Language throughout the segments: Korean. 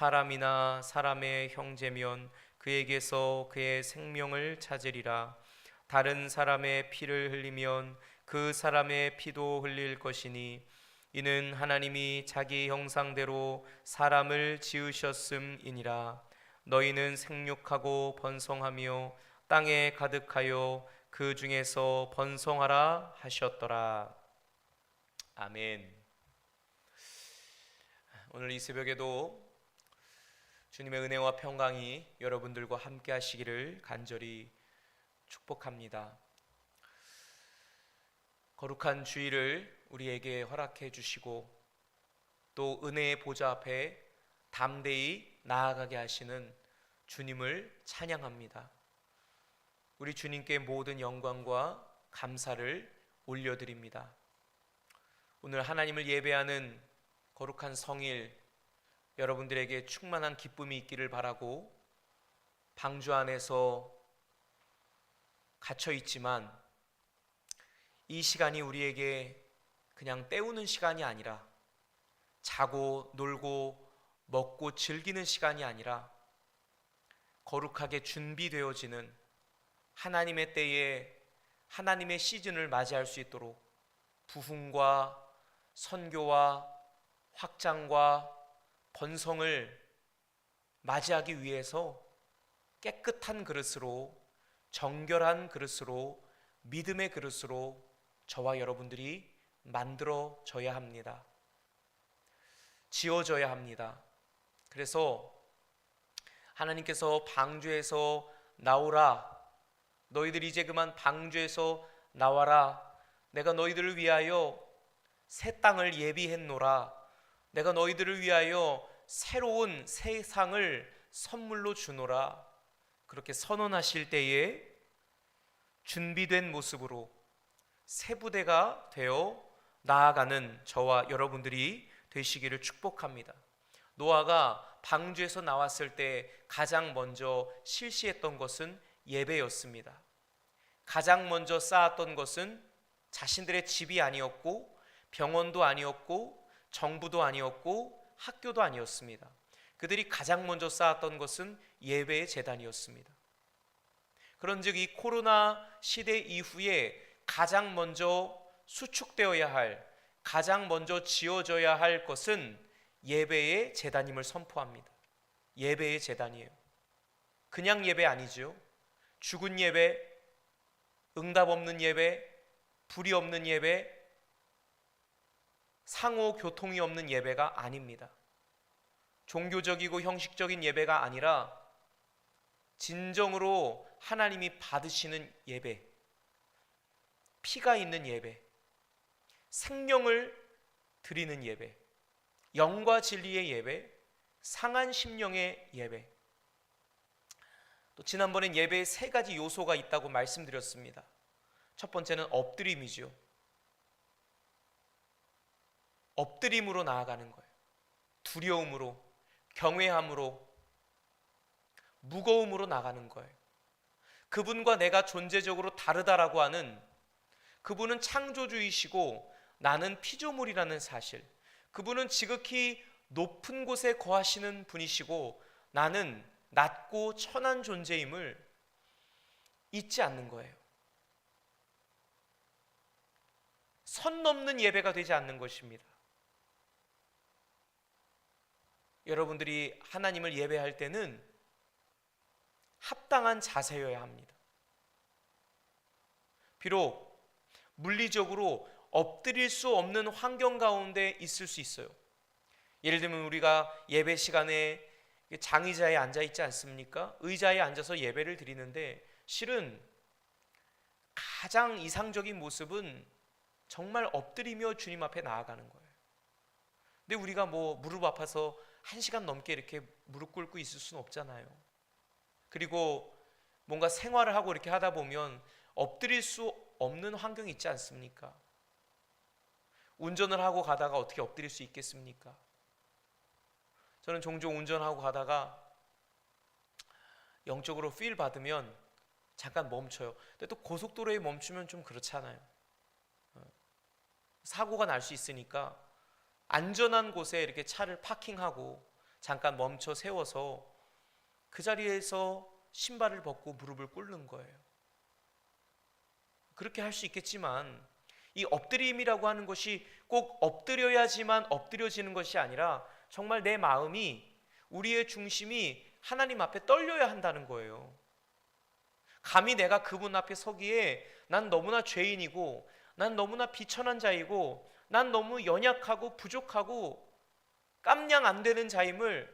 사람이나 사람의 형제면 그에게서 그의 생명을 찾으리라. 다른 사람의 피를 흘리면 그 사람의 피도 흘릴 것이니 이는 하나님이 자기 형상대로 사람을 지으셨음이니라. 너희는 생육하고 번성하며 땅에 가득하여 그 중에서 번성하라 하셨더라. 아멘. 오늘 이 새벽에도 주님의 은혜와 평강이 여러분들과 함께 하시기를 간절히 축복합니다. 거룩한 주일을 우리에게 허락해 주시고 또 은혜의 보좌 앞에 담대히 나아가게 하시는 주님을 찬양합니다. 우리 주님께 모든 영광과 감사를 올려드립니다. 오늘 하나님을 예배하는 거룩한 성일, 여러분들에게 충만한 기쁨이 있기를 바라고, 방주 안에서 갇혀 있지만 이 시간이 우리에게 그냥 때우는 시간이 아니라, 자고 놀고 먹고 즐기는 시간이 아니라 거룩하게 준비되어지는 하나님의 때에 하나님의 시즌을 맞이할 수 있도록 부흥과 선교와 확장과 번성을 맞이하기 위해서 깨끗한 그릇으로, 정결한 그릇으로, 믿음의 그릇으로 저와 여러분들이 만들어져야 합니다. 지어져야 합니다. 그래서 하나님께서 방주에서 나오라, 너희들 이제 그만 방주에서 나와라, 내가 너희들을 위하여 새 땅을 예비했노라, 내가 너희들을 위하여 새로운 세상을 선물로 주노라, 그렇게 선언하실 때에 준비된 모습으로 새 부대가 되어 나아가는 저와 여러분들이 되시기를 축복합니다. 노아가 방주에서 나왔을 때 가장 먼저 실시했던 것은 예배였습니다. 가장 먼저 쌓았던 것은 자신들의 집이 아니었고, 병원도 아니었고, 정부도 아니었고, 학교도 아니었습니다. 그들이 가장 먼저 쌓았던 것은 예배의 제단이었습니다. 그런즉 이 코로나 시대 이후에 가장 먼저 수축되어야 할, 가장 먼저 지어져야 할 것은 예배의 제단임을 선포합니다. 예배의 제단이에요. 그냥 예배 아니죠. 죽은 예배, 응답 없는 예배, 불이 없는 예배, 상호 교통이 없는 예배가 아닙니다. 종교적이고 형식적인 예배가 아니라 진정으로 하나님이 받으시는 예배, 피가 있는 예배, 생명을 드리는 예배, 영과 진리의 예배, 상한 심령의 예배. 또 지난번엔 예배에 세 가지 요소가 있다고 말씀드렸습니다. 첫 번째는 엎드림이죠. 엎드림으로 나아가는 거예요. 두려움으로, 경외함으로, 무거움으로 나가는 거예요. 그분과 내가 존재적으로 다르다라고 하는, 그분은 창조주이시고 나는 피조물이라는 사실, 그분은 지극히 높은 곳에 거하시는 분이시고 나는 낮고 천한 존재임을 잊지 않는 거예요. 선 넘는 예배가 되지 않는 것입니다. 여러분들이 하나님을 예배할 때는 합당한 자세여야 합니다. 비록 물리적으로 엎드릴 수 없는 환경 가운데 있을 수 있어요. 예를 들면 우리가 예배 시간에 장의자에 앉아 있지 않습니까? 의자에 앉아서 예배를 드리는데 실은 가장 이상적인 모습은 정말 엎드리며 주님 앞에 나아가는 거예요. 근데 우리가 무릎 아파서 1시간 넘게 이렇게 무릎 꿇고 있을 수는 없잖아요. 그리고 뭔가 생활을 하고 이렇게 하다 보면 엎드릴 수 없는 환경이 있지 않습니까? 운전을 하고 가다가 어떻게 엎드릴 수 있겠습니까? 저는 종종 운전하고 가다가 영적으로 필 받으면 잠깐 멈춰요. 근데 또 고속도로에 멈추면 좀 그렇잖아요. 사고가 날 수 있으니까 안전한 곳에 이렇게 차를 파킹하고 잠깐 멈춰 세워서 그 자리에서 신발을 벗고 무릎을 꿇는 거예요. 그렇게 할 수 있겠지만 이 엎드림이라고 하는 것이 꼭 엎드려야지만 엎드려지는 것이 아니라 정말 내 마음이, 우리의 중심이 하나님 앞에 떨려야 한다는 거예요. 감히 내가 그분 앞에 서기에 난 너무나 죄인이고, 난 너무나 비천한 자이고, 난 너무 연약하고 부족하고 깜냥 안 되는 자임을,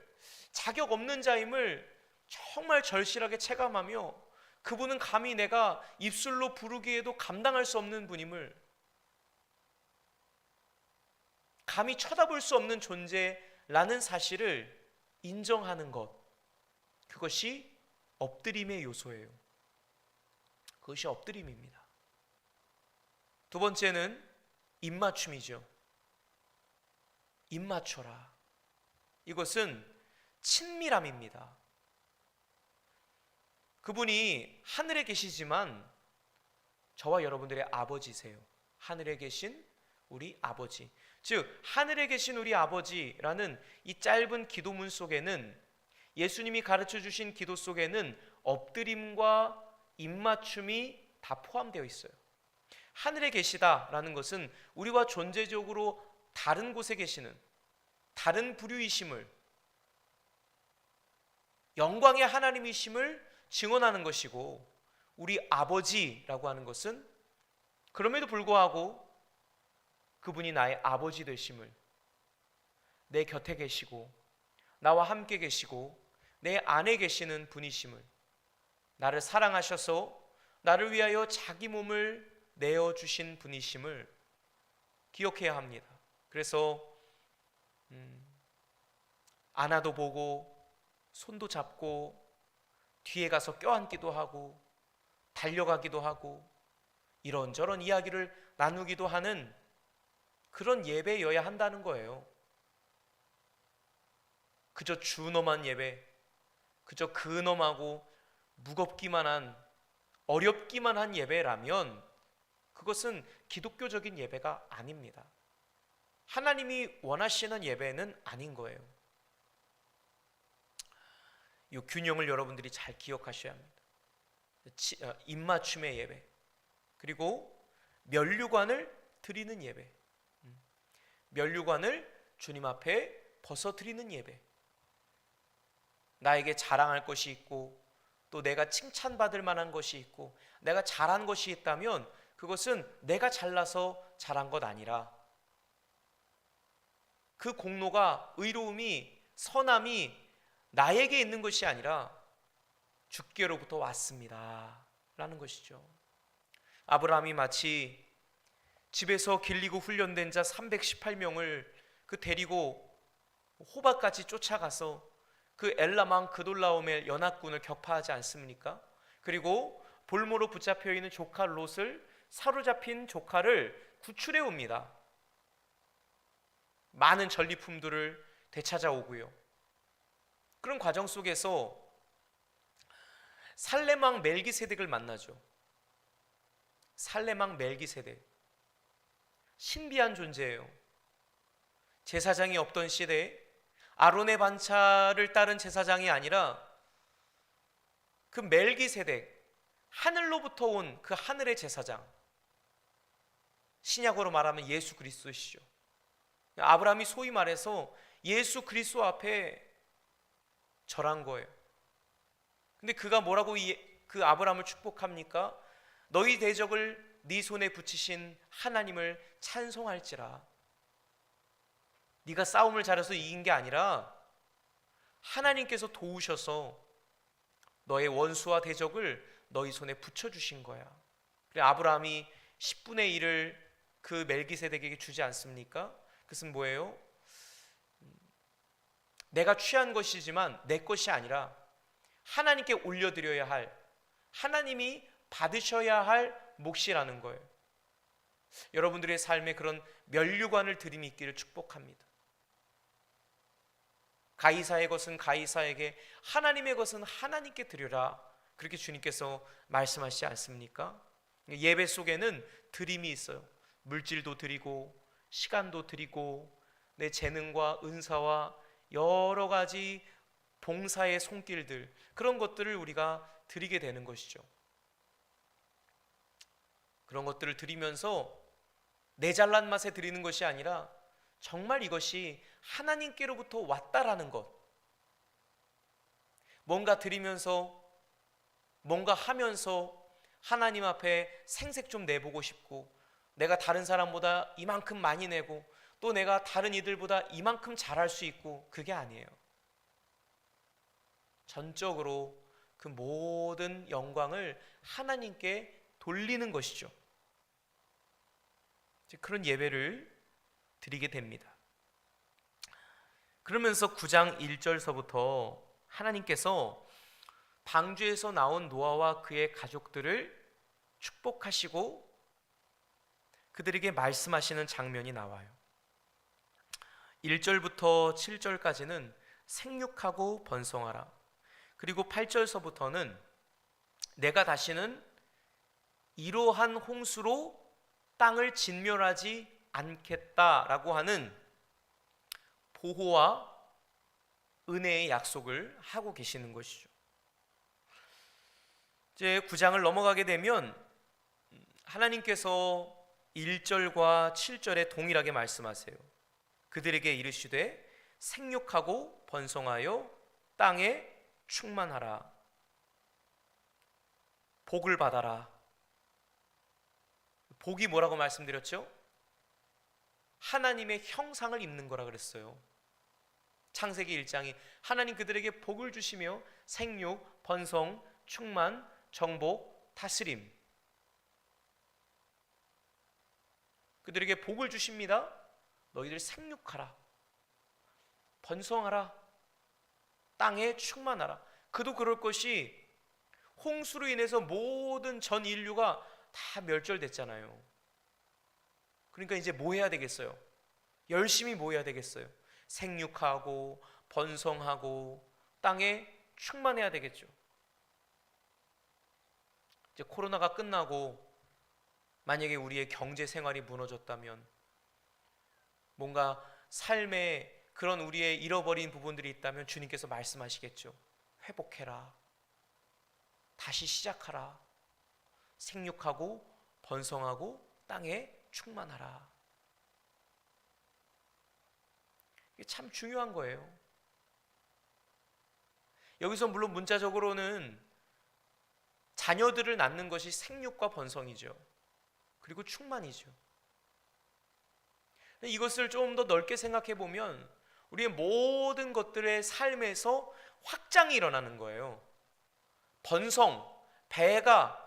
자격 없는 자임을 정말 절실하게 체감하며, 그분은 감히 내가 입술로 부르기에도 감당할 수 없는 분임을, 감히 쳐다볼 수 없는 존재라는 사실을 인정하는 것, 그것이 엎드림의 요소예요. 그것이 엎드림입니다. 두 번째는 입맞춤이죠. 입맞춰라. 이것은 친밀함입니다. 그분이 하늘에 계시지만 저와 여러분들의 아버지세요. 하늘에 계신 우리 아버지. 즉 하늘에 계신 우리 아버지라는 이 짧은 기도문 속에는, 예수님이 가르쳐 주신 기도 속에는 엎드림과 입맞춤이 다 포함되어 있어요. 하늘에 계시다라는 것은 우리와 존재적으로 다른 곳에 계시는, 다른 부류이심을, 영광의 하나님이심을 증언하는 것이고, 우리 아버지라고 하는 것은 그럼에도 불구하고 그분이 나의 아버지 되심을, 내 곁에 계시고 나와 함께 계시고 내 안에 계시는 분이심을, 나를 사랑하셔서 나를 위하여 자기 몸을 내어주신 분이심을 기억해야 합니다. 그래서 안아도 보고 손도 잡고 뒤에 가서 껴안기도 하고 달려가기도 하고 이런저런 이야기를 나누기도 하는 그런 예배여야 한다는 거예요. 그저 준엄한 예배, 그저 근엄하고 무겁기만 한, 어렵기만 한 예배라면 그것은 기독교적인 예배가 아닙니다. 하나님이 원하시는 예배는 아닌 거예요. 이 균형을 여러분들이 잘 기억하셔야 합니다. 입맞춤의 예배, 그리고 면류관을 드리는 예배, 면류관을 주님 앞에 벗어드리는 예배. 나에게 자랑할 것이 있고 또 내가 칭찬받을 만한 것이 있고 내가 잘한 것이 있다면 그것은 내가 잘나서 잘한 것 아니라 그 공로가, 의로움이, 선함이 나에게 있는 것이 아니라 주께로부터 왔습니다 라는 것이죠. 아브라함이 마치 집에서 길리고 훈련된 자 318명을 데리고 호박같이 쫓아가서 그 엘라망 그돌라오멜 연합군을 격파하지 않습니까? 그리고 볼모로 붙잡혀 있는 조카 롯을, 사로잡힌 조카를 구출해 옵니다. 많은 전리품들을 되찾아오고요. 그런 과정 속에서 살레망 멜기세덱을 만나죠. 살레망 멜기세덱, 신비한 존재예요. 제사장이 없던 시대에 아론의 반차를 따른 제사장이 아니라 그 멜기세덱, 하늘로부터 온 그 하늘의 제사장, 신약으로 말하면 예수 그리스도시죠. 아브라함이 소위 말해서 예수 그리스도 앞에 절한 거예요. 근데 그가 뭐라고 그 아브라함을 축복합니까? 너희 대적을 네 손에 붙이신 하나님을 찬송할지라. 네가 싸움을 잘해서 이긴 게 아니라 하나님께서 도우셔서 너의 원수와 대적을 너희 손에 붙여주신 거야. 그래 아브라함이 10분의 1을 그 멜기세덱에게 주지 않습니까? 그것은 뭐예요? 내가 취한 것이지만 내 것이 아니라 하나님께 올려드려야 할, 하나님이 받으셔야 할 몫이라는 거예요. 여러분들의 삶에 그런 면류관을 드림이 있기를 축복합니다. 가이사의 것은 가이사에게, 하나님의 것은 하나님께 드려라. 그렇게 주님께서 말씀하시지 않습니까? 예배 속에는 드림이 있어요. 물질도 드리고 시간도 드리고 내 재능과 은사와 여러 가지 봉사의 손길들, 그런 것들을 우리가 드리게 되는 것이죠. 그런 것들을 드리면서 내 잘난 맛에 드리는 것이 아니라 정말 이것이 하나님께로부터 왔다라는 것, 뭔가 드리면서 뭔가 하면서 하나님 앞에 생색 좀 내보고 싶고, 내가 다른 사람보다 이만큼 많이 내고 또 내가 다른 이들보다 이만큼 잘할 수 있고, 그게 아니에요. 전적으로 그 모든 영광을 하나님께 돌리는 것이죠. 그런 예배를 드리게 됩니다. 그러면서 9장 1절서부터 하나님께서 방주에서 나온 노아와 그의 가족들을 축복하시고 그들에게 말씀하시는 장면이 나와요. 1절부터 7절까지는 생육하고 번성하라. 그리고 8절서부터는 내가 다시는 이러한 홍수로 땅을 진멸하지 않겠다라고 하는 보호와 은혜의 약속을 하고 계시는 것이죠. 이제 9장을 넘어가게 되면 하나님께서 1절과 7절에 동일하게 말씀하세요. 그들에게 이르시되 생육하고 번성하여 땅에 충만하라. 복을 받아라. 복이 뭐라고 말씀드렸죠? 하나님의 형상을 입는 거라 그랬어요. 창세기 1장이 하나님 그들에게 복을 주시며 생육, 번성, 충만, 정복, 다스림, 그들에게 복을 주십니다. 너희들 생육하라, 번성하라, 땅에 충만하라. 그도 그럴 것이 홍수로 인해서 모든 전 인류가 다 멸절됐잖아요. 그러니까 이제 뭐 해야 되겠어요? 열심히 뭐 해야 되겠어요? 생육하고 번성하고 땅에 충만해야 되겠죠. 이제 코로나가 끝나고 만약에 우리의 경제 생활이 무너졌다면, 뭔가 삶에 그런 우리의 잃어버린 부분들이 있다면 주님께서 말씀하시겠죠. 회복해라, 다시 시작하라, 생육하고 번성하고 땅에 충만하라. 이게 참 중요한 거예요. 여기서 물론 문자적으로는 자녀들을 낳는 것이 생육과 번성이죠. 그리고 충만이죠. 이것을 좀 더 넓게 생각해 보면 우리의 모든 것들의 삶에서 확장이 일어나는 거예요. 번성, 배가,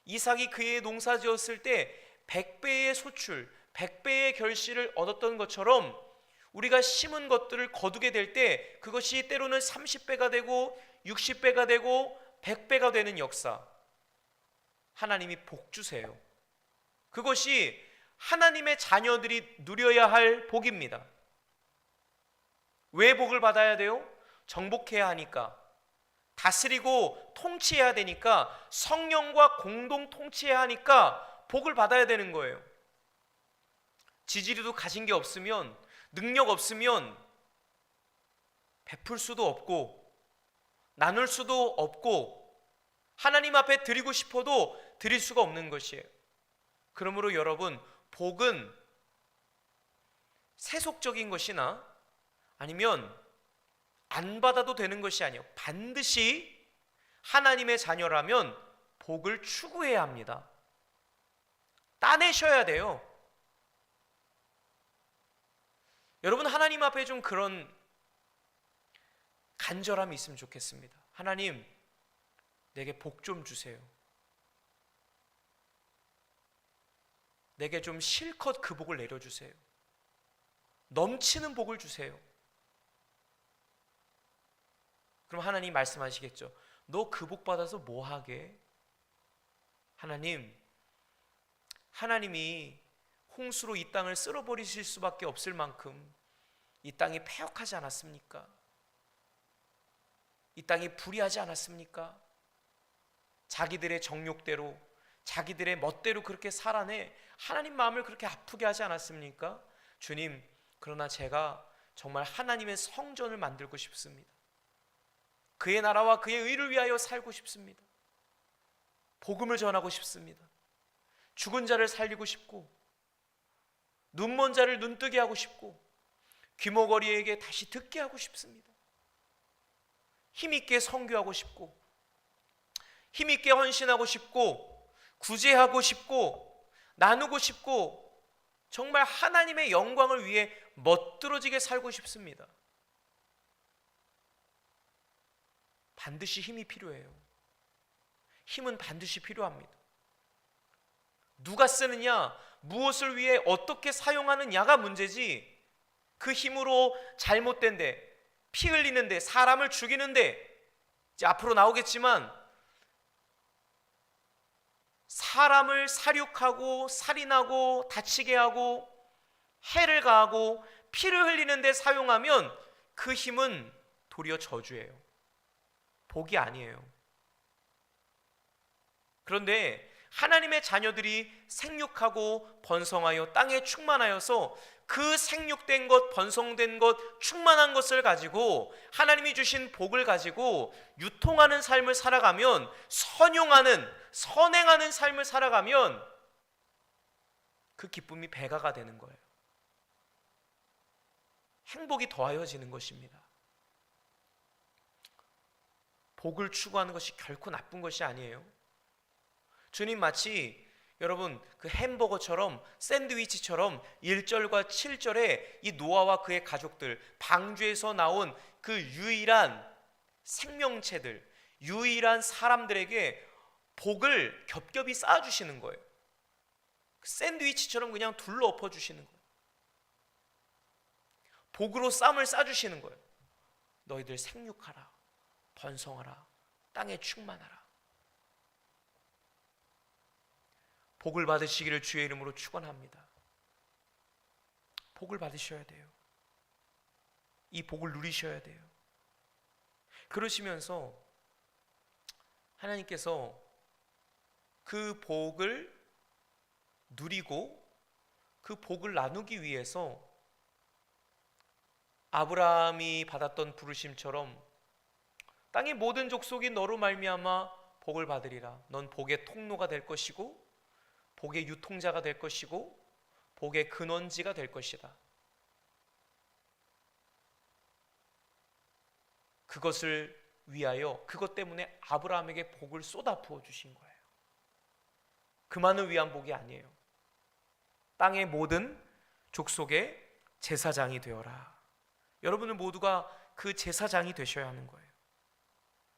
이삭이 그의 농사 지었을 때 100배의 소출, 100배의 결실을 얻었던 것처럼 우리가 심은 것들을 거두게 될 때 그것이 때로는 30배가 되고 60배가 되고 100배가 되는 역사, 하나님이 복 주세요. 그것이 하나님의 자녀들이 누려야 할 복입니다. 왜 복을 받아야 돼요? 정복해야 하니까, 다스리고 통치해야 되니까, 성령과 공동 통치해야 하니까 복을 받아야 되는 거예요. 지지리도 가진 게 없으면, 능력 없으면 베풀 수도 없고 나눌 수도 없고 하나님 앞에 드리고 싶어도 드릴 수가 없는 것이에요. 그러므로 여러분, 복은 세속적인 것이나 아니면 안 받아도 되는 것이 아니에요. 반드시 하나님의 자녀라면 복을 추구해야 합니다. 따내셔야 돼요. 여러분, 하나님 앞에 좀 그런 간절함이 있으면 좋겠습니다. 하나님, 내게 복 좀 주세요. 내게 좀 실컷 그 복을 내려주세요. 넘치는 복을 주세요. 그럼 하나님 말씀하시겠죠. 너 그 복 받아서 뭐 하게? 하나님이 홍수로 이 땅을 쓸어버리실 수밖에 없을 만큼 이 땅이 패역하지 않았습니까? 이 땅이 불의하지 않았습니까? 자기들의 정욕대로, 자기들의 멋대로 그렇게 살아내 하나님 마음을 그렇게 아프게 하지 않았습니까? 주님, 그러나 제가 정말 하나님의 성전을 만들고 싶습니다. 그의 나라와 그의 의를 위하여 살고 싶습니다. 복음을 전하고 싶습니다. 죽은 자를 살리고 싶고, 눈먼 자를 눈뜨게 하고 싶고, 귀머거리에게 다시 듣게 하고 싶습니다. 힘있게 선교하고 싶고, 힘있게 헌신하고 싶고, 구제하고 싶고, 나누고 싶고, 정말 하나님의 영광을 위해 멋들어지게 살고 싶습니다. 반드시 힘이 필요해요. 힘은 반드시 필요합니다. 누가 쓰느냐, 무엇을 위해 어떻게 사용하느냐가 문제지, 그 힘으로 잘못된 데, 피 흘리는데, 사람을 죽이는데, 이제 앞으로 나오겠지만 사람을 살육하고 살인하고 다치게 하고 해를 가하고 피를 흘리는 데 사용하면 그 힘은 도리어 저주예요. 복이 아니에요. 그런데 하나님의 자녀들이 생육하고 번성하여 땅에 충만하여서 그 생육된 것, 번성된 것, 충만한 것을 가지고 하나님이 주신 복을 가지고 유통하는 삶을 살아가면, 선행하는 삶을 살아가면 그 기쁨이 배가가 되는 거예요. 행복이 더하여지는 것입니다. 복을 추구하는 것이 결코 나쁜 것이 아니에요. 주님 마치 여러분 그 햄버거처럼, 샌드위치처럼 1절과 7절에 이 노아와 그의 가족들, 방주에서 나온 그 유일한 생명체들, 유일한 사람들에게 복을 겹겹이 쌓아주시는 거예요. 샌드위치처럼 그냥 둘러 엎어주시는 거예요. 복으로 쌈을 싸주시는 거예요. 너희들 생육하라, 번성하라, 땅에 충만하라. 복을 받으시기를 주의 이름으로 축원합니다. 복을 받으셔야 돼요. 이 복을 누리셔야 돼요. 그러시면서 하나님께서 그 복을 누리고 그 복을 나누기 위해서 아브라함이 받았던 부르심처럼 땅의 모든 족속이 너로 말미암아 복을 받으리라. 넌 복의 통로가 될 것이고 복의 유통자가 될 것이고 복의 근원지가 될 것이다. 그것을 위하여, 그것 때문에 아브라함에게 복을 쏟아 부어 주신 거예요. 그만을 위한 복이 아니에요. 땅의 모든 족속의 제사장이 되어라. 여러분은 모두가 그 제사장이 되셔야 하는 거예요.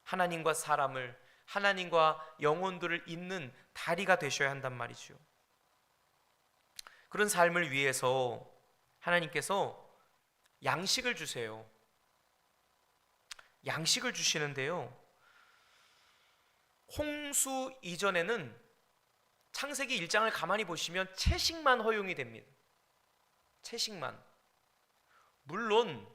하나님과 사람을, 하나님과 영혼들을 잇는 다리가 되셔야 한단 말이죠. 그런 삶을 위해서 하나님께서 양식을 주세요. 양식을 주시는데요, 홍수 이전에는 창세기 1장을 가만히 보시면 채식만 허용이 됩니다. 채식만. 물론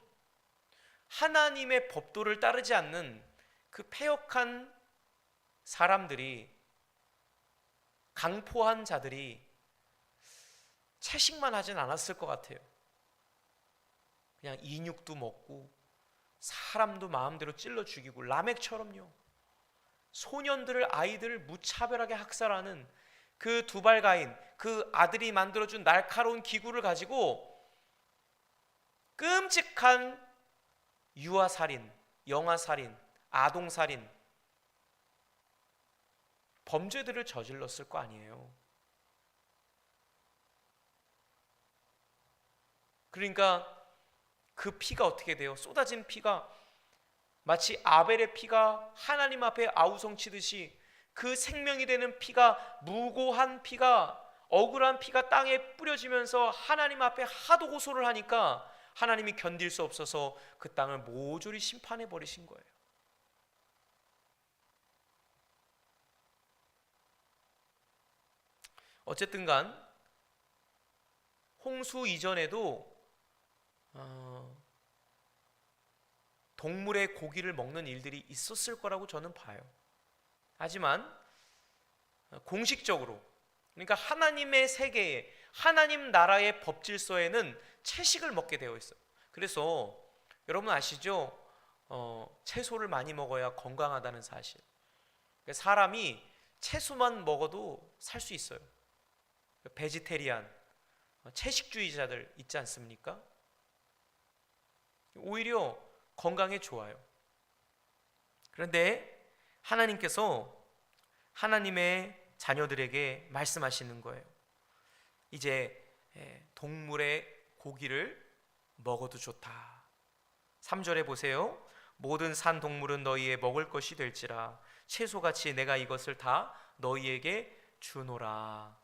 하나님의 법도를 따르지 않는 그 패역한 사람들이, 강포한 자들이 채식만 하진 않았을 것 같아요. 그냥 인육도 먹고 사람도 마음대로 찔러 죽이고, 라멕처럼요, 소년들을, 아이들을 무차별하게 학살하는 그 두발가인, 그 아들이 만들어준 날카로운 기구를 가지고 끔찍한 유아살인, 영아살인, 아동살인, 범죄들을 저질렀을 거 아니에요. 그러니까 그 피가 어떻게 돼요? 쏟아진 피가 마치 아벨의 피가 하나님 앞에 아우성치듯이, 그 생명이 되는 피가, 무고한 피가, 억울한 피가 땅에 뿌려지면서 하나님 앞에 하도 호소를 하니까 하나님이 견딜 수 없어서 그 땅을 모조리 심판해 버리신 거예요. 어쨌든 간 홍수 이전에도 동물의 고기를 먹는 일들이 있었을 거라고 저는 봐요. 하지만 공식적으로, 그러니까 하나님의 세계에, 하나님 나라의 법질서에는 채식을 먹게 되어 있어요. 그래서 여러분 아시죠? 채소를 많이 먹어야 건강하다는 사실. 사람이 채소만 먹어도 살 수 있어요. 베지테리안, 채식주의자들 있지 않습니까? 오히려 건강에 좋아요. 그런데 하나님께서 하나님의 자녀들에게 말씀하시는 거예요. 이제 동물의 고기를 먹어도 좋다. 3절에 보세요. 모든 산 동물은 너희의 먹을 것이 될지라 채소같이 내가 이것을 다 너희에게 주노라.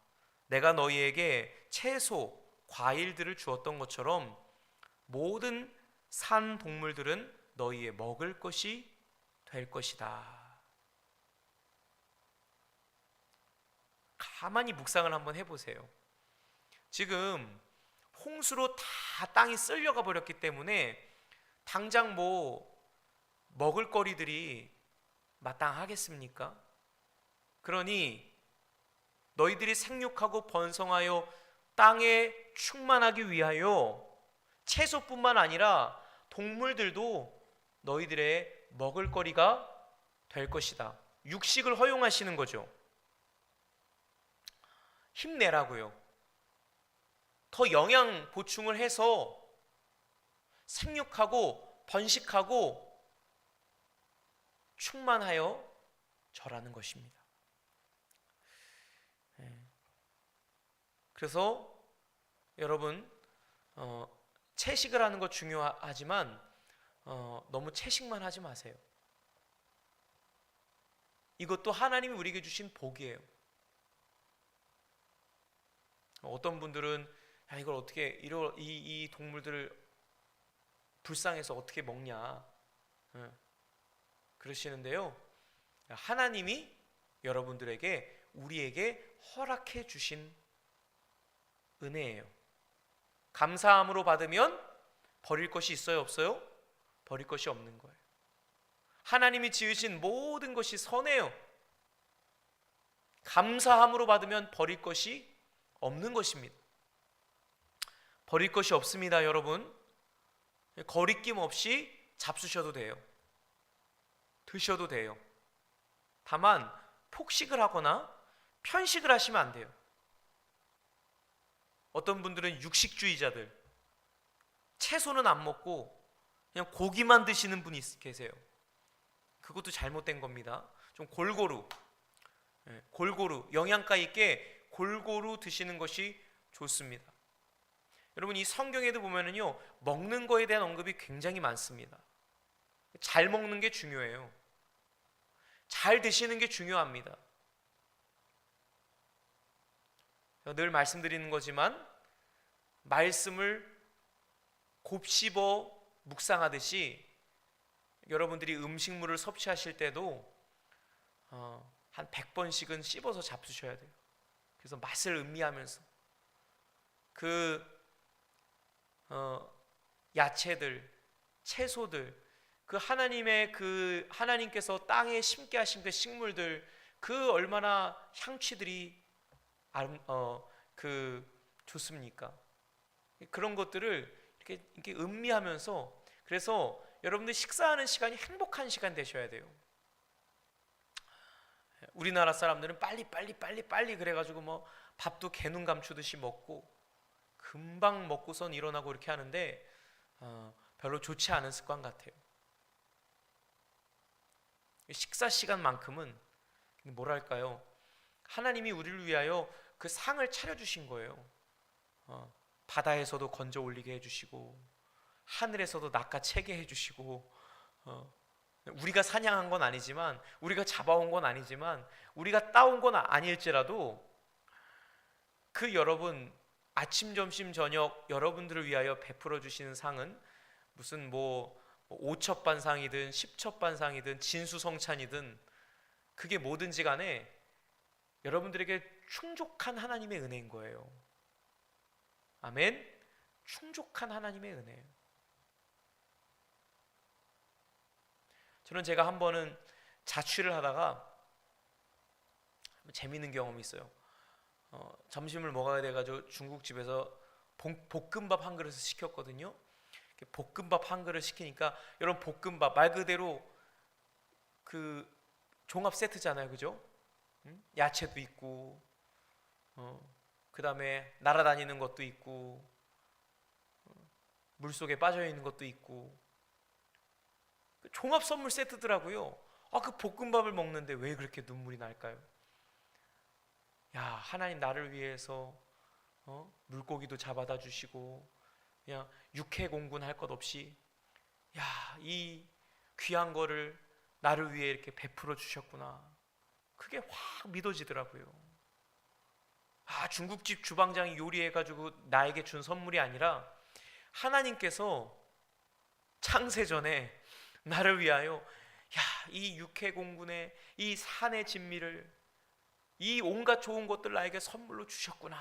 내가 너희에게 채소, 과일들을 주었던 것처럼 모든 산 동물들은 너희의 먹을 것이 될 것이다. 가만히 묵상을 한번 해보세요. 지금 홍수로 다 땅이 쓸려가 버렸기 때문에 당장 뭐 먹을거리들이 마땅하겠습니까? 그러니 너희들이 생육하고 번성하여 땅에 충만하기 위하여 채소뿐만 아니라 동물들도 너희들의 먹을거리가 될 것이다. 육식을 허용하시는 거죠. 힘내라고요. 더 영양 보충을 해서 생육하고 번식하고 충만하여 절하는 것입니다. 그래서 여러분 채식을 하는 것 중요하지만 너무 채식만 하지 마세요. 이것도 하나님이 우리에게 주신 복이에요. 어떤 분들은 이걸 어떻게 이 동물들을 불쌍해서 어떻게 먹냐 그러시는데요. 하나님이 여러분들에게 우리에게 허락해 주신 은혜예요. 감사함으로 받으면 버릴 것이 있어요, 없어요? 버릴 것이 없는 거예요. 하나님이 지으신 모든 것이 선해요. 감사함으로 받으면 버릴 것이 없는 것입니다. 버릴 것이 없습니다, 여러분. 거리낌 없이 잡수셔도 돼요. 드셔도 돼요. 다만 폭식을 하거나 편식을 하시면 안 돼요. 어떤 분들은 육식주의자들, 채소는 안 먹고 그냥 고기만 드시는 분이 계세요. 그것도 잘못된 겁니다. 좀 골고루 영양가 있게 골고루 드시는 것이 좋습니다. 여러분 이 성경에도 보면은요 먹는 거에 대한 언급이 굉장히 많습니다. 잘 먹는 게 중요해요. 잘 드시는 게 중요합니다. 늘 말씀드리는 거지만 말씀을 곱씹어 묵상하듯이 여러분들이 음식물을 섭취하실 때도 한 100번씩은 씹어서 잡수셔야 돼요. 그래서 맛을 음미하면서 야채들, 채소들, 하나님께서 땅에 심게 하신 그 식물들, 그 얼마나 향취들이 좋습니까? 그런 것들을 이렇게 음미하면서, 그래서 여러분들 식사하는 시간이 행복한 시간 되셔야 돼요. 우리나라 사람들은 빨리 그래가지고 뭐 밥도 개눈 감추듯이 먹고 금방 먹고선 일어나고 이렇게 하는데 별로 좋지 않은 습관 같아요. 식사 시간만큼은 뭐랄까요? 하나님이 우리를 위하여 그 상을 차려주신 거예요. 바다에서도 건져 올리게 해주시고 하늘에서도 낚아채게 해주시고 우리가 사냥한 건 아니지만, 우리가 잡아온 건 아니지만, 우리가 따온 건 아닐지라도 여러분 아침, 점심, 저녁 여러분들을 위하여 베풀어 주시는 상은 무슨 뭐 5첩반상이든 10첩반상이든 진수성찬이든 그게 뭐든지 간에 여러분들에게 충족한 하나님의 은혜인 거예요. 아멘. 충족한 하나님의 은혜예요. 저는 제가 한 번은 자취를 하다가 재미있는 경험이 있어요. 점심을 먹어야 돼가지고 중국집에서 볶음밥 한 그릇을 시켰거든요. 볶음밥 한 그릇 시키니까 여러분 볶음밥 말 그대로 그 종합 세트잖아요, 그죠? 야채도 있고, 그 다음에 날아다니는 것도 있고, 물 속에 빠져 있는 것도 있고, 종합 선물 세트더라고요. 그 볶음밥을 먹는데 왜 그렇게 눈물이 날까요? 야, 하나님 나를 위해서 물고기도 잡아다 주시고, 그냥 육해 공군 할 것 없이, 야, 이 귀한 거를 나를 위해 이렇게 베풀어 주셨구나. 그게 확 믿어지더라고요. 중국집 주방장이 요리해가지고 나에게 준 선물이 아니라 하나님께서 창세전에 나를 위하여 이 육해 공군의 이 산의 진미를, 이 온갖 좋은 것들 나에게 선물로 주셨구나.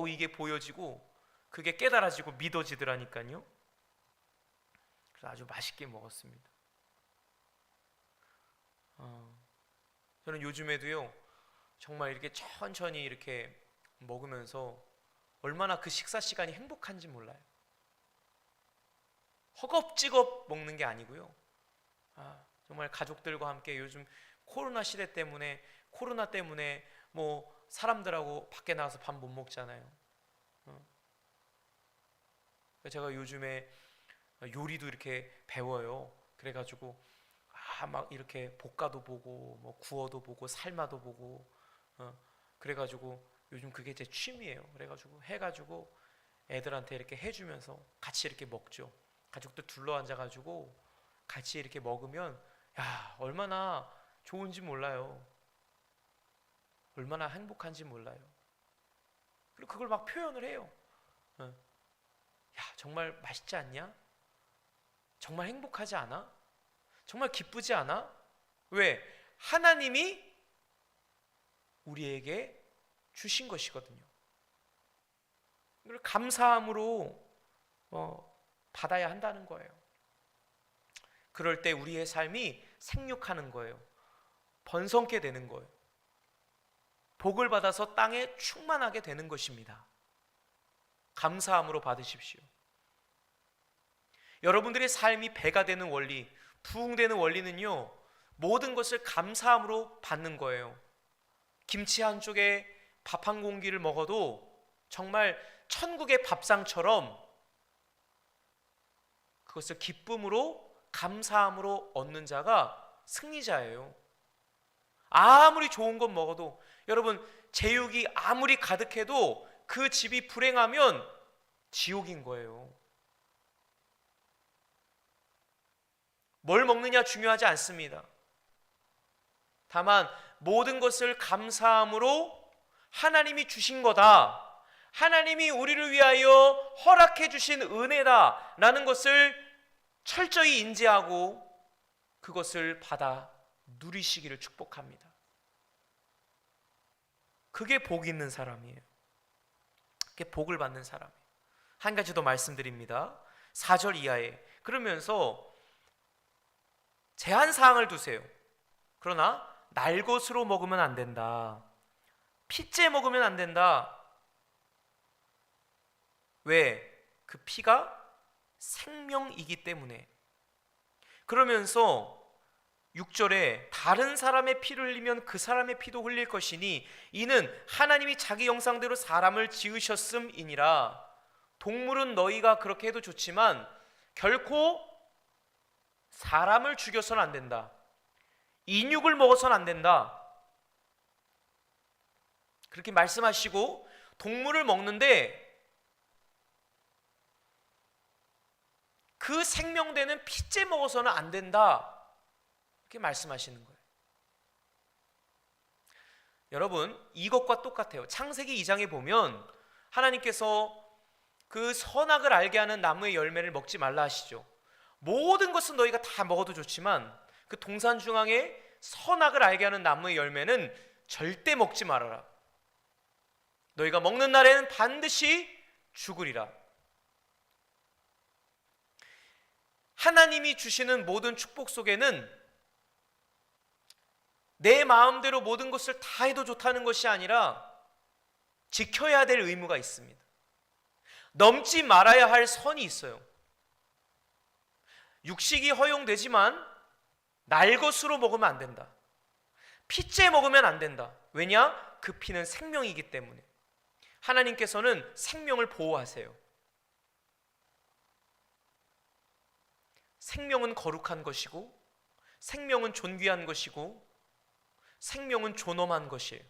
이게 보여지고 그게 깨달아지고 믿어지더라니까요. 그래서 아주 맛있게 먹었습니다. 저는 요즘에도요, 정말 이렇게 천천히 이렇게 먹으면서 얼마나 그 식사 시간이 행복한지 몰라요. 허겁지겁 먹는 게 아니고요. 정말 가족들과 함께, 요즘 코로나 시대 때문에, 코로나 때문에 뭐 사람들하고 밖에 나가서 밥 못 먹잖아요. 제가 요즘에 요리도 이렇게 배워요. 그래가지고 막 이렇게 볶아도 보고, 뭐 구워도 보고, 삶아도 보고, 그래가지고 요즘 그게 제 취미예요. 그래가지고 해가지고 애들한테 이렇게 해주면서 같이 이렇게 먹죠. 가족들 둘러앉아가지고 같이 이렇게 먹으면 얼마나 좋은지 몰라요. 얼마나 행복한지 몰라요. 그리고 그걸 막 표현을 해요. 정말 맛있지 않냐? 정말 행복하지 않아? 정말 기쁘지 않아? 왜? 하나님이 우리에게 주신 것이거든요. 그걸 감사함으로 받아야 한다는 거예요. 그럴 때 우리의 삶이 생육하는 거예요. 번성케 되는 거예요. 복을 받아서 땅에 충만하게 되는 것입니다. 감사함으로 받으십시오. 여러분들의 삶이 배가 되는 원리, 부흥되는 원리는요, 모든 것을 감사함으로 받는 거예요. 김치 한 쪽에 밥 한 공기를 먹어도 정말 천국의 밥상처럼 그것을 기쁨으로, 감사함으로 얻는 자가 승리자예요. 아무리 좋은 것 먹어도, 여러분, 제육이 아무리 가득해도 그 집이 불행하면 지옥인 거예요. 뭘 먹느냐 중요하지 않습니다. 다만 모든 것을 감사함으로 하나님이 주신 거다, 하나님이 우리를 위하여 허락해 주신 은혜다 라는 것을 철저히 인지하고 그것을 받아 누리시기를 축복합니다. 그게 복 있는 사람이에요. 그게 복을 받는 사람이에요. 한 가지 더 말씀드립니다. 4절 이하에, 그러면서 제한사항을 두세요. 그러나 날것으로 먹으면 안 된다. 피째 먹으면 안 된다. 왜? 그 피가 생명이기 때문에. 그러면서 6절에 다른 사람의 피를 흘리면 그 사람의 피도 흘릴 것이니 이는 하나님이 자기 형상대로 사람을 지으셨음이니라. 동물은 너희가 그렇게 해도 좋지만 결코 사람을 죽여서는 안 된다. 인육을 먹어서는 안 된다. 그렇게 말씀하시고 동물을 먹는데 그 생명되는 피째 먹어서는 안 된다. 이렇게 말씀하시는 거예요. 여러분, 이것과 똑같아요. 창세기 2장에 보면 하나님께서 그 선악을 알게 하는 나무의 열매를 먹지 말라 하시죠. 모든 것은 너희가 다 먹어도 좋지만 그 동산 중앙에 선악을 알게 하는 나무의 열매는 절대 먹지 말아라. 너희가 먹는 날에는 반드시 죽으리라. 하나님이 주시는 모든 축복 속에는 내 마음대로 모든 것을 다 해도 좋다는 것이 아니라 지켜야 될 의무가 있습니다. 넘지 말아야 할 선이 있어요. 육식이 허용되지만 날 것으로 먹으면 안 된다. 피째 먹으면 안 된다. 왜냐? 그 피는 생명이기 때문에. 하나님께서는 생명을 보호하세요. 생명은 거룩한 것이고, 생명은 존귀한 것이고, 생명은 존엄한 것이에요.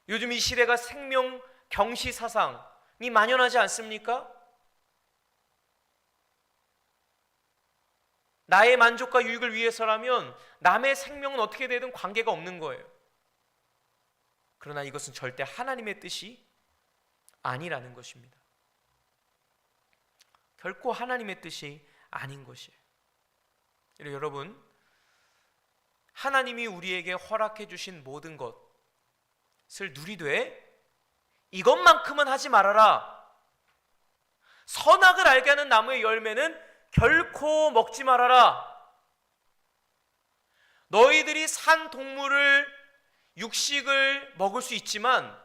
요즘 이 시대가 생명 경시 사상이 만연하지 않습니까? 나의 만족과 유익을 위해서라면 남의 생명은 어떻게 되든 관계가 없는 거예요. 그러나 이것은 절대 하나님의 뜻이 아니라는 것입니다. 결코 하나님의 뜻이 아닌 것이에요. 여러분, 하나님이 우리에게 허락해 주신 모든 것을 누리되 이것만큼은 하지 말아라. 선악을 알게 하는 나무의 열매는 결코 먹지 말아라. 너희들이 산 동물을 육식을 먹을 수 있지만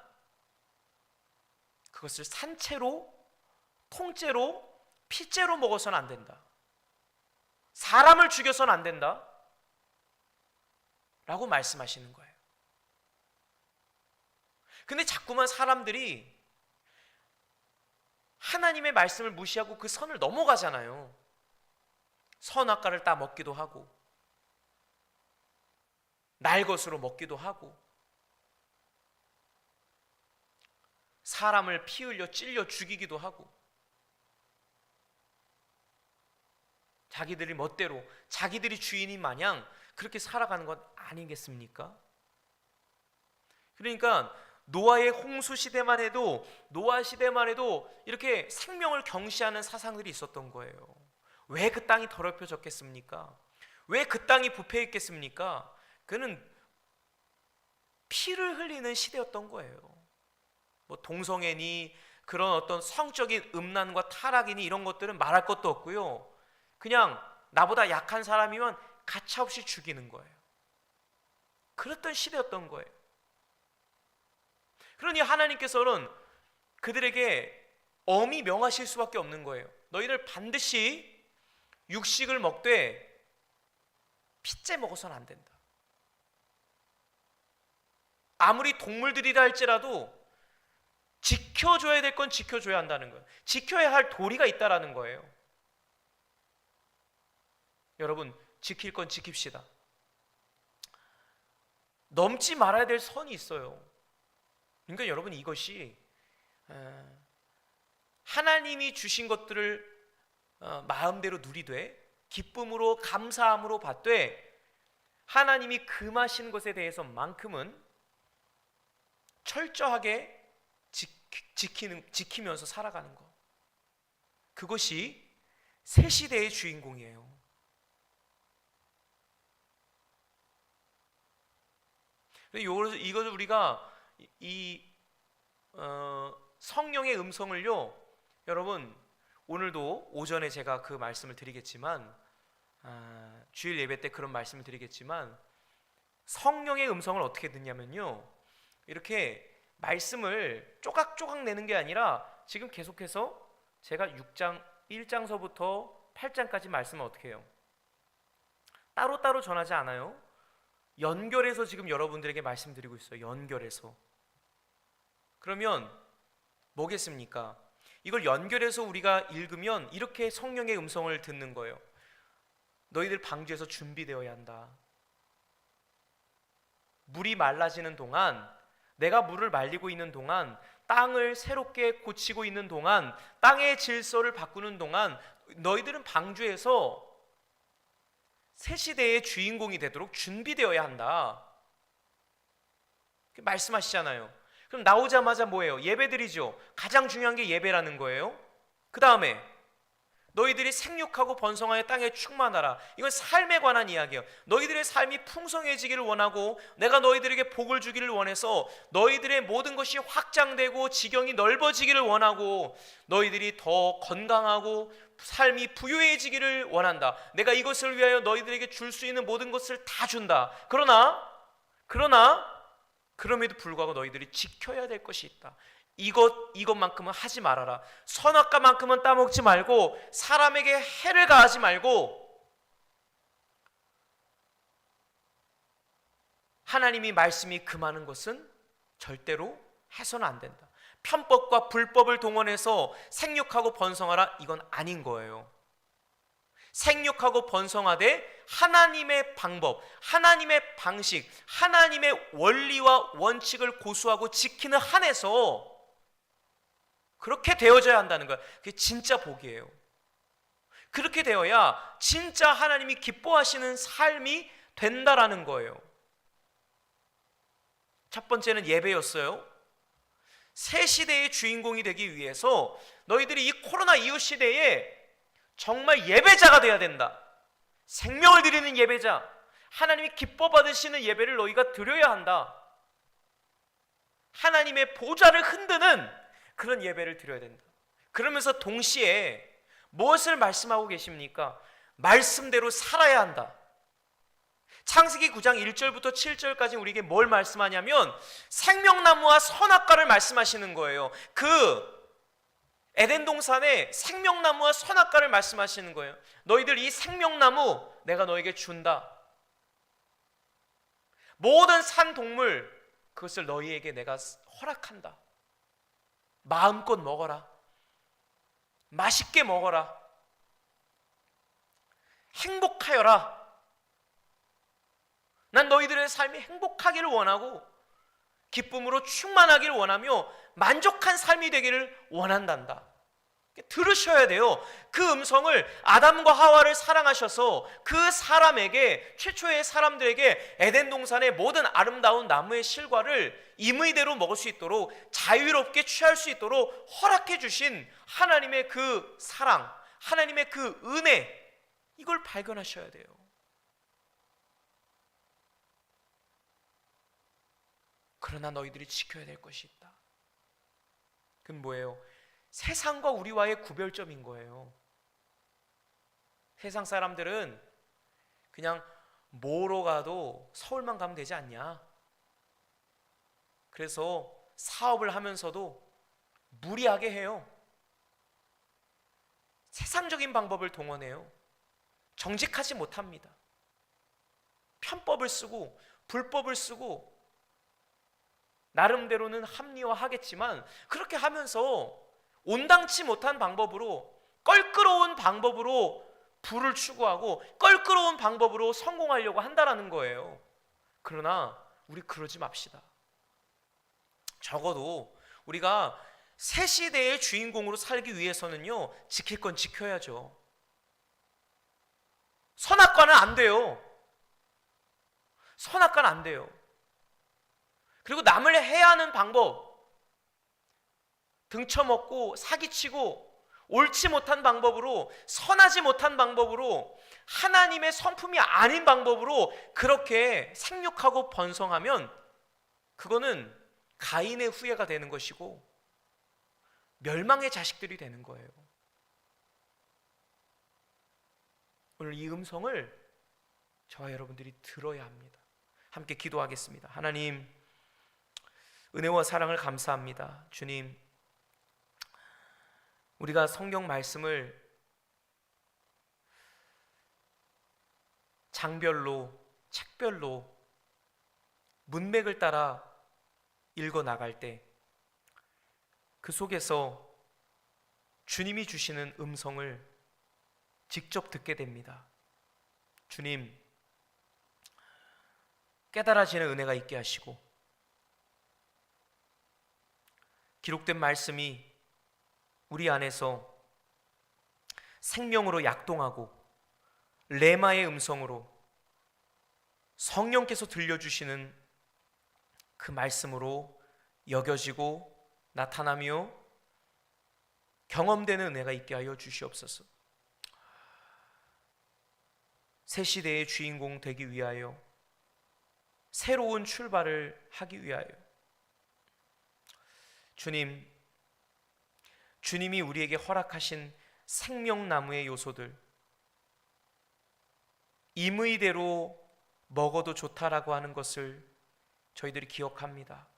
그것을 산채로, 통째로, 피째로 먹어서는 안 된다. 사람을 죽여서는 안 된다. 라고 말씀하시는 거예요. 근데 자꾸만 사람들이 하나님의 말씀을 무시하고 그 선을 넘어가잖아요. 선악과를 따 먹기도 하고, 날 것으로 먹기도 하고, 사람을 피 흘려 찔려 죽이기도 하고, 자기들이 멋대로, 자기들이 주인인 마냥 그렇게 살아가는 것 아니겠습니까? 그러니까 노아의 홍수 시대만 해도, 노아 시대만 해도 이렇게 생명을 경시하는 사상들이 있었던 거예요. 왜 그 땅이 더럽혀졌겠습니까? 왜 그 땅이 부패했겠습니까? 그는 피를 흘리는 시대였던 거예요. 뭐 동성애니 그런 어떤 성적인 음란과 타락이니 이런 것들은 말할 것도 없고요. 그냥 나보다 약한 사람이면 가차없이 죽이는 거예요. 그랬던 시대였던 거예요. 그러니 하나님께서는 그들에게 엄히 명하실 수밖에 없는 거예요. 너희들 반드시 육식을 먹되 피째 먹어서는 안 된다. 아무리 동물들이라 할지라도 지켜줘야 될 건 지켜줘야 한다는 거예요. 지켜야 할 도리가 있다라는 거예요. 여러분, 지킬 건 지킵시다. 넘지 말아야 될 선이 있어요. 그러니까 여러분, 이것이 하나님이 주신 것들을 마음대로 누리되 기쁨으로 감사함으로 받되 하나님이 금하신 것에 대해서만큼은 철저하게 지키면서 살아가는 것, 그것이 새 시대의 주인공이에요. 이것을 우리가 성령의 음성을요, 여러분 오늘도 오전에 제가 그 말씀을 드리겠지만, 주일 예배 때 그런 말씀을 드리겠지만, 성령의 음성을 어떻게 듣냐면요, 이렇게 말씀을 쪼각쪼각 내는 게 아니라 지금 계속해서 제가 6장 1장서부터 8장까지 말씀을 어떻게 해요? 따로따로 전하지 않아요. 연결해서 지금 여러분들에게 말씀드리고 있어요. 연결해서. 그러면 뭐겠습니까? 이걸 연결해서 우리가 읽으면 이렇게 성령의 음성을 듣는 거예요. 너희들 방주에서 준비되어야 한다. 물이 말라지는 동안, 내가 물을 말리고 있는 동안, 땅을 새롭게 고치고 있는 동안, 땅의 질서를 바꾸는 동안 너희들은 방주에서 새 시대의 주인공이 되도록 준비되어야 한다. 말씀하시잖아요. 그럼 나오자마자 뭐예요? 예배드리죠. 가장 중요한 게 예배라는 거예요. 그 다음에 너희들이 생육하고 번성하여 땅에 충만하라. 이건 삶에 관한 이야기예요. 너희들의 삶이 풍성해지기를 원하고 내가 너희들에게 복을 주기를 원해서 너희들의 모든 것이 확장되고 지경이 넓어지기를 원하고 너희들이 더 건강하고 삶이 부유해지기를 원한다. 내가 이것을 위하여 너희들에게 줄 수 있는 모든 것을 다 준다. 그러나 그럼에도 불구하고 너희들이 지켜야 될 것이 있다. 이것만큼은 하지 말아라. 선악과만큼은 따먹지 말고 사람에게 해를 가하지 말고 하나님이 말씀이 금하는 것은 절대로 해서는 안 된다. 편법과 불법을 동원해서 생육하고 번성하라, 이건 아닌 거예요. 생육하고 번성하되 하나님의 방법, 하나님의 방식, 하나님의 원리와 원칙을 고수하고 지키는 한에서 그렇게 되어져야 한다는 거예요. 그게 진짜 복이에요. 그렇게 되어야 진짜 하나님이 기뻐하시는 삶이 된다라는 거예요. 첫 번째는 예배였어요. 새 시대의 주인공이 되기 위해서 너희들이 이 코로나 이후 시대에 정말 예배자가 돼야 된다. 생명을 드리는 예배자, 하나님이 기뻐 받으시는 예배를 너희가 드려야 한다. 하나님의 보좌를 흔드는 그런 예배를 드려야 된다. 그러면서 동시에 무엇을 말씀하고 계십니까? 말씀대로 살아야 한다. 창세기 9장 1절부터 7절까지 우리에게 뭘 말씀하냐면 생명나무와 선악과를 말씀하시는 거예요. 그 에덴 동산에 생명나무와 선악과를 말씀하시는 거예요. 너희들 이 생명나무 내가 너에게 준다. 모든 산 동물 그것을 너희에게 내가 허락한다. 마음껏 먹어라. 맛있게 먹어라. 행복하여라. 난 너희들의 삶이 행복하기를 원하고 기쁨으로 충만하기를 원하며 만족한 삶이 되기를 원한단다. 들으셔야 돼요. 그 음성을 아담과 하와를 사랑하셔서 그 사람에게, 최초의 사람들에게 에덴 동산의 모든 아름다운 나무의 실과를 임의대로 먹을 수 있도록 자유롭게 취할 수 있도록 허락해 주신 하나님의 그 사랑, 하나님의 그 은혜, 이걸 발견하셔야 돼요. 그러나 너희들이 지켜야 될 것이 있다. 그건 뭐예요? 세상과 우리와의 구별점인 거예요. 세상 사람들은 그냥 뭐로 가도 서울만 가면 되지 않냐? 그래서 사업을 하면서도 무리하게 해요. 세상적인 방법을 동원해요. 정직하지 못합니다. 편법을 쓰고 불법을 쓰고 나름대로는 합리화하겠지만 그렇게 하면서 온당치 못한 방법으로, 껄끄러운 방법으로 부를 추구하고 껄끄러운 방법으로 성공하려고 한다라는 거예요. 그러나 우리 그러지 맙시다. 적어도 우리가 새 시대의 주인공으로 살기 위해서는요, 지킬 건 지켜야죠. 선악과는 안 돼요. 선악과는 안 돼요. 그리고 남을 해하는 방법, 등쳐먹고 사기치고 옳지 못한 방법으로, 선하지 못한 방법으로, 하나님의 성품이 아닌 방법으로 그렇게 생육하고 번성하면 그거는 가인의 후예가 되는 것이고 멸망의 자식들이 되는 거예요. 오늘 이 음성을 저와 여러분들이 들어야 합니다. 함께 기도하겠습니다. 하나님, 은혜와 사랑을 감사합니다. 주님, 우리가 성경 말씀을 장별로, 책별로 문맥을 따라 읽어 나갈 때 그 속에서 주님이 주시는 음성을 직접 듣게 됩니다. 주님, 깨달아지는 은혜가 있게 하시고 기록된 말씀이 우리 안에서 생명으로 약동하고 레마의 음성으로 성령께서 들려주시는 그 말씀으로 여겨지고 나타나며 경험되는 은혜가 있게 하여 주시옵소서. 새 시대의 주인공 되기 위하여, 새로운 출발을 하기 위하여 주님이 우리에게 허락하신 생명나무의 요소들, 임의대로 먹어도 좋다라고 하는 것을 저희들이 기억합니다.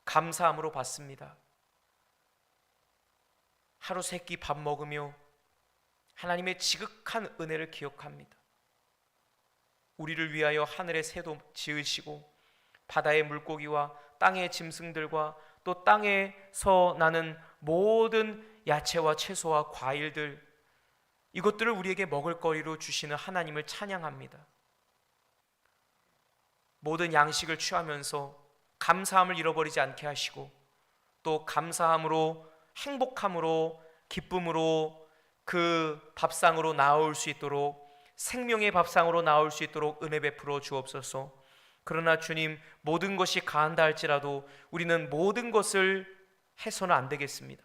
감사함으로 받습니다. 하루 세 끼 밥 먹으며 하나님의 지극한 은혜를 기억합니다. 우리를 위하여 하늘의 새도 지으시고 바다의 물고기와 땅의 짐승들과 또 땅에서 나는 모든 야채와 채소와 과일들, 이것들을 우리에게 먹을거리로 주시는 하나님을 찬양합니다. 모든 양식을 취하면서 감사함을 잃어버리지 않게 하시고 또 감사함으로, 행복함으로, 기쁨으로 그 밥상으로 나올 수 있도록, 생명의 밥상으로 나올 수 있도록 은혜 베풀어 주옵소서. 그러나 주님, 모든 것이 가한다 할지라도 우리는 모든 것을 해서는 안 되겠습니다.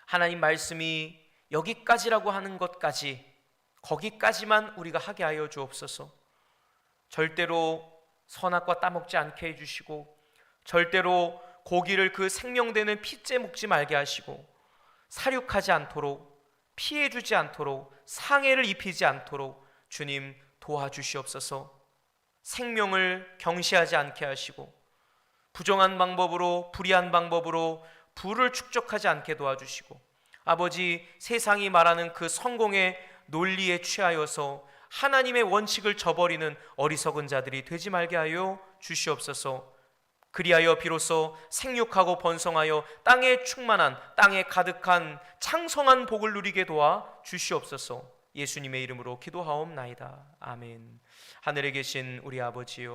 하나님 말씀이 여기까지라고 하는 것까지, 거기까지만 우리가 하게 하여 주옵소서. 절대로 선악과 따먹지 않게 해주시고, 절대로 고기를 그 생명되는 피째 먹지 말게 하시고, 사륙하지 않도록, 피해주지 않도록, 상해를 입히지 않도록 주님 도와주시옵소서. 생명을 경시하지 않게 하시고 부정한 방법으로, 불의한 방법으로 부를 축적하지 않게 도와주시고, 아버지, 세상이 말하는 그 성공의 논리에 취하여서 하나님의 원칙을 저버리는 어리석은 자들이 되지 말게 하여 주시옵소서. 그리하여 비로소 생육하고 번성하여 땅에 충만한, 땅에 가득한 창성한 복을 누리게 도와 주시옵소서. 예수님의 이름으로 기도하옵나이다. 아멘. 하늘에 계신 우리 아버지요,